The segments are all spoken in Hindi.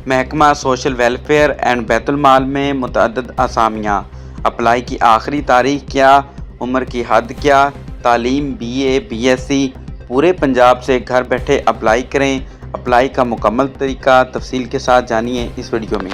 महकमा सोशल वेलफेयर एंड बैतुल माल में मुतअद्दिद असामियाँ। अप्लाई की आखिरी तारीख क्या, उम्र की हद क्या, तालीम BA BSc। पूरे पंजाब से घर बैठे अप्लाई करें। अप्लाई का मुकम्मल तरीका तफसील के साथ जानिए इस वीडियो में।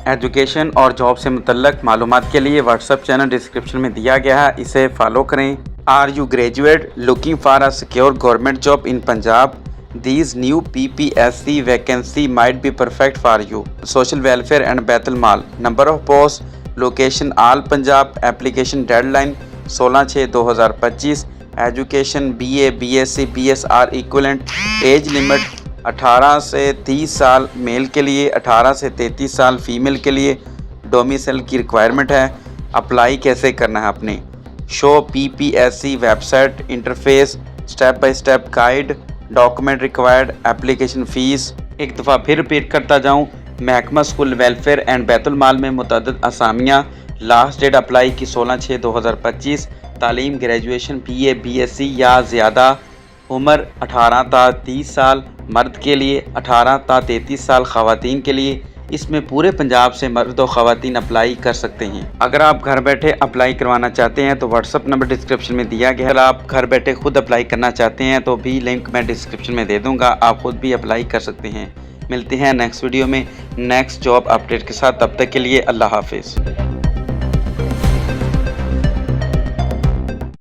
एजुकेशन और जॉब से मुतल्लक मालूमात के लिए व्हाट्सएप चैनल डिस्क्रिप्शन में दिया गया है, इसे फॉलो करें। Are you graduate looking for a secure government job in Punjab? These new PPSC vacancy might be perfect for you. Social welfare and Baitul Mal. Number of posts, location all Punjab. Application deadline 16/6/2025. Education BA BSc BSr equivalent. Age limit 18 से 30 साल मेल के लिए, 18 से 33 साल फीमेल के लिए। डोमिसाइल की रिक्वायरमेंट है। अप्लाई कैसे करना है आपने? Show PPSC website interface, step by step guide, document required, application fees. एक दफ़ा फिर रिपीट करता जाऊँ। महकमा स्कूल वेलफेयर एंड बैतुल माल में मुतअद्दिद असामियाँ। लास्ट डेट अप्लाई की 16/6/2025। तालीम ग्रेजुएशन BA BSc या ज़्यादा। उम्र 18 ता 30 साल मर्द के लिए, 18 ता 33 साल ख़वातीन के लिए। इसमें पूरे पंजाब से मर्द और ख़वातीन अप्लाई कर सकते हैं। अगर आप घर बैठे अप्लाई करवाना चाहते हैं तो व्हाट्सअप नंबर डिस्क्रिप्शन में दिया गया है। अगर आप घर बैठे खुद अप्लाई करना चाहते हैं तो भी लिंक मैं डिस्क्रिप्शन में दे दूंगा, आप खुद भी अप्लाई कर सकते हैं। मिलते हैं नेक्स्ट वीडियो में नेक्स्ट जॉब अपडेट के साथ। तब तक के लिए अल्लाह हाफिज़।